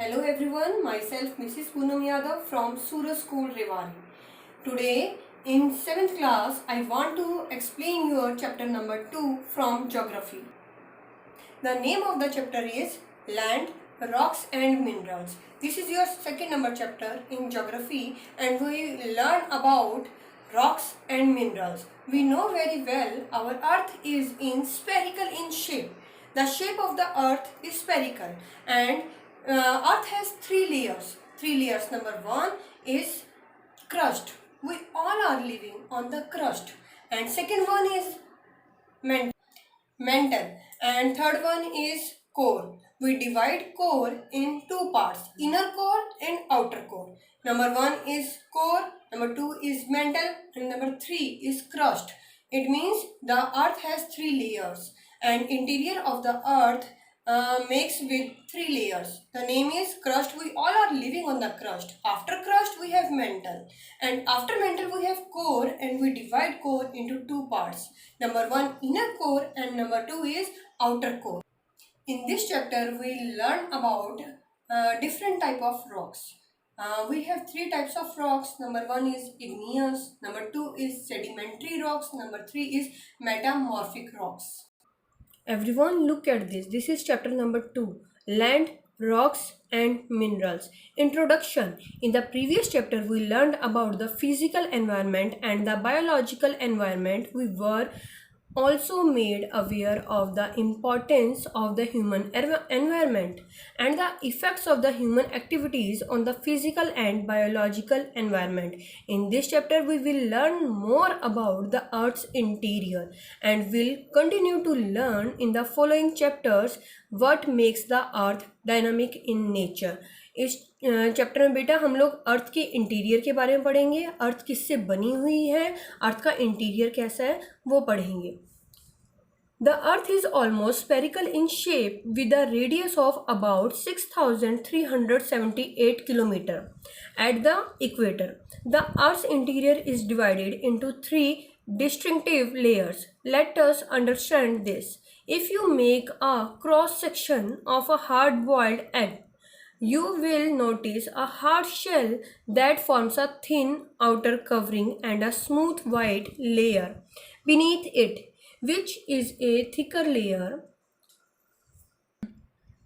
Hello everyone, myself Mrs. Poonam Yadav from Suraj School Rewari. Today in 7th class I want to explain your chapter number 2 from Geography. The name of the chapter is Land, Rocks and Minerals. This is your second number chapter in Geography and we learn about rocks and minerals. We know very well our earth is spherical in shape. The shape of the earth is spherical and earth has three layers. Number one is crust. We all are living on the crust. And second one is mantle. And third one is core. We divide core in two parts, inner core and outer core. Number one is core, number two is mantle, and number three is crust. It means the earth has three layers and interior of the earth makes with three layers. The name is crust. We all are living on the crust. After crust we have mantle, and after mantle we have core, and we divide core into two parts. Number one inner core and number two is outer core. In this chapter we learn about different type of rocks. We have three types of rocks. Number one is igneous, number two is sedimentary rocks, number three is metamorphic rocks. Everyone look at this. This is chapter number 2, Land, Rocks and Minerals. Introduction. In the previous chapter we learned about the physical environment and the biological environment. We were also made aware of the importance of the human environment and the effects of the human activities on the physical and biological environment. In this chapter we will learn more about the earth's interior and will continue to learn in the following chapters what makes the earth dynamic in nature. इस chapter में बेटा हम लोग अर्थ के interior के बारे में पढ़ेंगे, अर्थ किससे बनी हुई है, अर्थ का इंटीरियर कैसा है वो पढ़ेंगे. The earth is almost spherical in shape with a radius of about 6,378 km at the equator. The earth's interior is divided into three distinctive layers. Let us understand this. If you make a cross section of a hard-boiled egg, you will notice a hard shell that forms a thin outer covering and a smooth white layer beneath it, which is a thicker layer.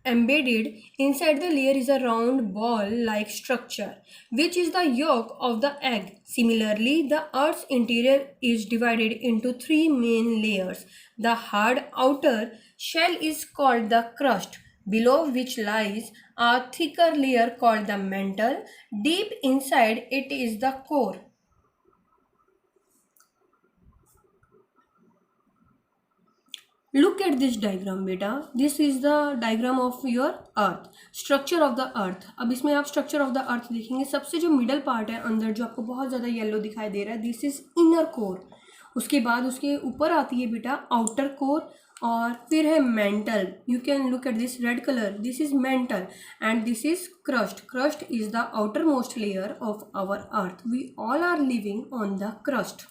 Embedded inside the layer is a round ball-like structure, which is the yolk of the egg. Similarly, the Earth's interior is divided into three main layers. The hard outer shell is called the crust, below which lies a thicker layer called the mantle. Deep inside it is the core. Look at this diagram beta. This is the diagram of your earth, structure of the earth. अब इसमें आप structure of the earth देखेंगे. सबसे जो middle part है अंदर जो आपको बहुत ज़्यादा yellow दिखाई दे रहा है, this is inner core. उसके बाद उसके ऊपर आती है बेटा outer core और फिर है mantle. You can look at this red color. This is mantle and this is crust. Crust is the outermost layer of our earth. We all are living on the crust.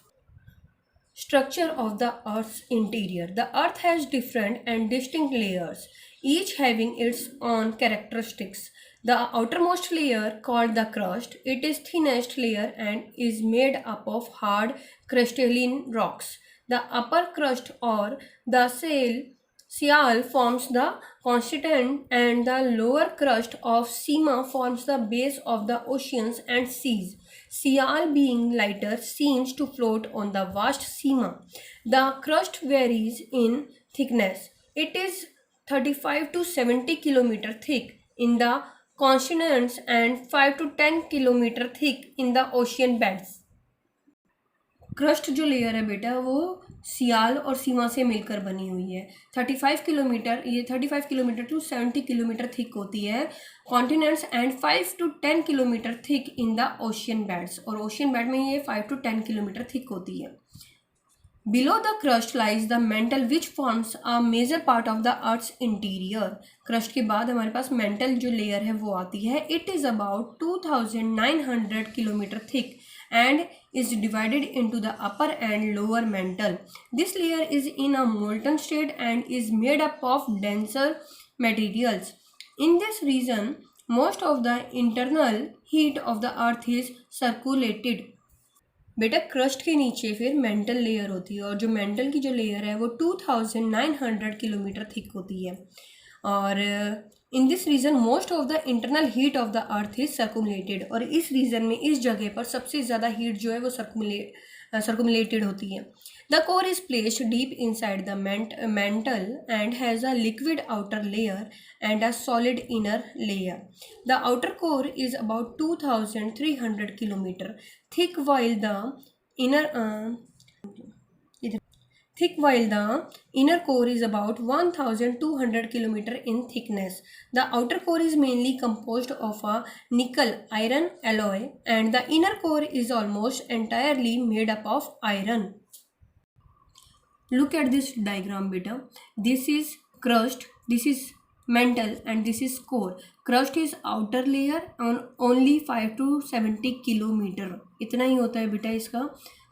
Structure of the Earth's interior. The Earth has different and distinct layers, each having its own characteristics. The outermost layer, called the crust, it is thinnest layer and is made up of hard crystalline rocks. The upper crust or the Sial forms the continent and the lower crust of Sima forms the base of the oceans and seas. Sial, being lighter, seems to float on the vast Sima. The crust varies in thickness. It is 35 to 70 km thick in the continents and 5 to 10 km thick in the ocean beds. Crust जो layer है बेटा वो सियाल और सीमा से मिलकर बनी हुई है. 35 किलोमीटर, ये 35 किलोमीटर टू 70 किलोमीटर थिक होती है continents and 5 to 10 kilometre thick in the ocean beds, और ओशियन बेड में ये 5 to 10 किलोमीटर थिक होती है. Below the crust lies the mantle which forms a major part of the Earth's interior. Crust के बाद हमारे पास mantle जो layer है वो आती है. It is about 2,900 km thick and is divided into the upper and lower mantle. This layer is in a molten state and is made up of denser materials. In this region, Most of the internal heat of the earth is circulated. बेटा crust के नीचे फिर mental layer होती है और जो mental की जो लेयर है वो 2900 किलोमीटर थिक होती है और in this region most of the internal heat of the earth is accumulated और इस रीजन में इस जगह पर सबसे ज़्यादा हीट जो है वो सर्कुमुलेटेड होती है. The core is placed deep inside the mantle and has a liquid outer layer and a solid inner layer. The outer core is about 2300 kilometer thick while the inner core is about 1200 kilometer in thickness. The outer core is mainly composed of a nickel iron alloy and the inner core is almost entirely made up of iron. Look at this diagram beta. This is crust, this is mantle and this is core. Crust is outer layer on only 5 to 70 kilometre, इतना ही होता है बेटा. इसका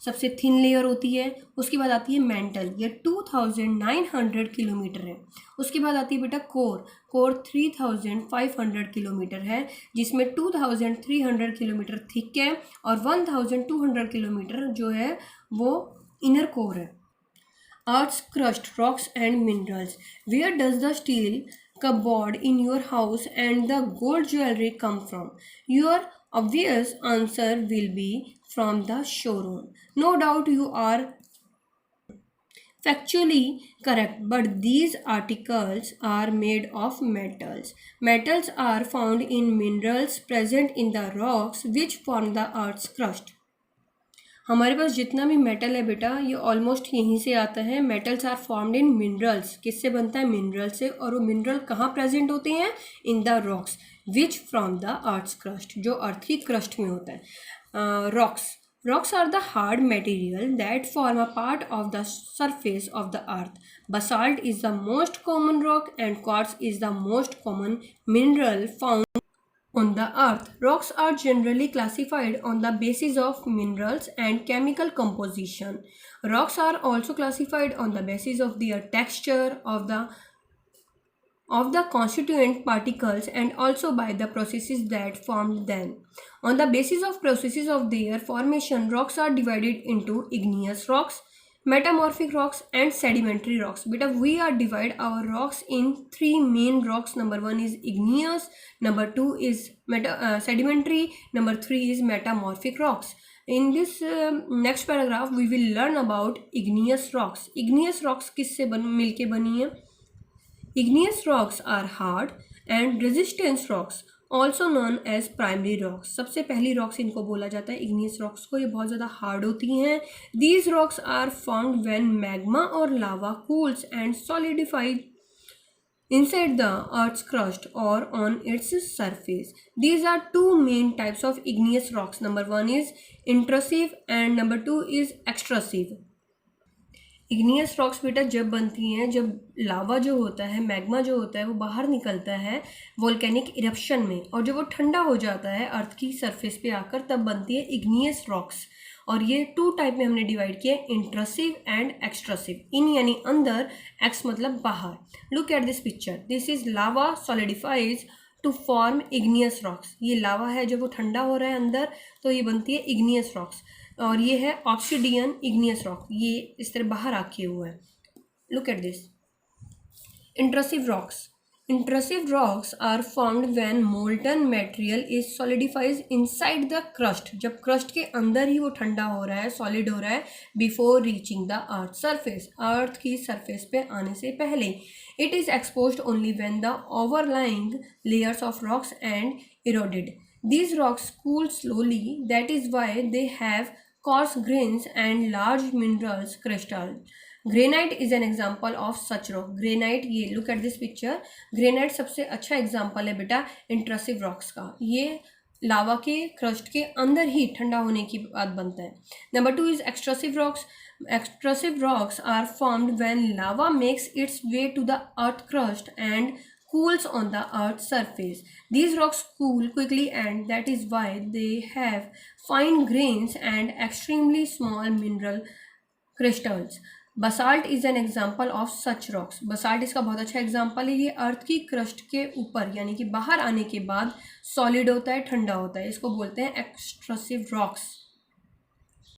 सबसे thin layer होती है. उसके बाद आती है मेंटल, ये 2900 किलोमीटर है. उसके बाद आती है बेटा कोर 3500 किलोमीटर है जिसमें 2300 किलोमीटर थिक है और 1200 किलोमीटर जो है वो इनर कोर है. Earth's crust, rocks and minerals. Where does the steel cupboard in your house and the gold jewelry come from? Your obvious answer will be from the showroom. No doubt you are factually correct, but these articles are made of metals. Metals are found in minerals present in the rocks which form the Earth's crust. हमारे पास जितना भी metal है बेटा ये almost यहीं से आता है. Metals are formed in minerals. किससे बनता है? मिनरल से. और वो मिनरल कहाँ प्रेजेंट होते हैं? In the rocks which from the earth's crust, जो अर्थ की क्रस्ट में होता है. Rocks are the hard material that form a part of the surface of the earth. Basalt is the most common rock and quartz is the most common mineral found on the earth. Rocks are generally classified on the basis of minerals and chemical composition. Rocks are also classified on the basis of their texture of the constituent particles and also by the processes that formed them. On the basis of processes of their formation, rocks are divided into igneous rocks, metamorphic rocks and sedimentary rocks. Beta, we are divide our rocks in three main rocks. Number one is igneous, number two is sedimentary, number three is metamorphic rocks. In this next paragraph we will learn about igneous rocks. Igneous rocks किससे मिलके बनी है? Igneous rocks are hard and resistance rocks, also known as primary rocks. सबसे पहली rocks इनको बोला जाता है इग्नियस रॉक्स को. ये बहुत ज़्यादा हार्ड होती हैं. These rocks are found when magma और lava cools and solidified inside the earth's crust or on its surface. These are two main types of igneous rocks. Number one is intrusive and number two is extrusive. Igneous rocks बेटा जब बनती हैं जब लावा जो होता है, magma जो होता है वो बाहर निकलता है वोल्केनिक इरप्शन में और जब वो ठंडा हो जाता है अर्थ की सरफेस पे आकर तब बनती है इग्नियस रॉक्स. और ये टू टाइप में हमने डिवाइड किया, इंट्रसिव एंड एक्सट्रसिव. इन यानी अंदर, एक्स मतलब बाहर. Look at this picture. This is lava solidifies to form igneous rocks. ये लावा है जब वो ठंडा हो रहा है अंदर तो ये बनती है इग्नियस रॉक्स. और ये है ऑब्सिडियन इग्नियस रॉक, ये इस तरह बाहर आके हुआ है. Look at this. Intrusive rocks. Intrusive rocks are formed when molten material is solidifies inside the crust. जब crust के अंदर ही वो ठंडा हो रहा है, solid हो रहा है, before reaching the earth surface. अर्थ की surface पे आने से पहले. It is exposed only when the overlying layers of rocks and eroded. These rocks cool slowly. That is why they have coarse grains and large minerals crystals. Granite is an example of such rock. Granite, ये look at this picture. Granite सबसे अच्छा example है बेटा इंट्रसिव rocks का. ये लावा के crust के अंदर ही ठंडा होने की बाद बनता है. Number two is extrusive rocks. Extrusive rocks are formed when lava makes its way to the earth crust and cools on the earth's surface. These rocks cool quickly and that is why they have fine grains and extremely small mineral crystals. Basalt is an example of such rocks. Basalt इसका बहुत अच्छा example है। ये अर्थ की crust के ऊपर यानी कि बाहर आने के बाद सॉलिड होता है, ठंडा होता है, इसको बोलते हैं एक्सट्रूसिव रॉक्स।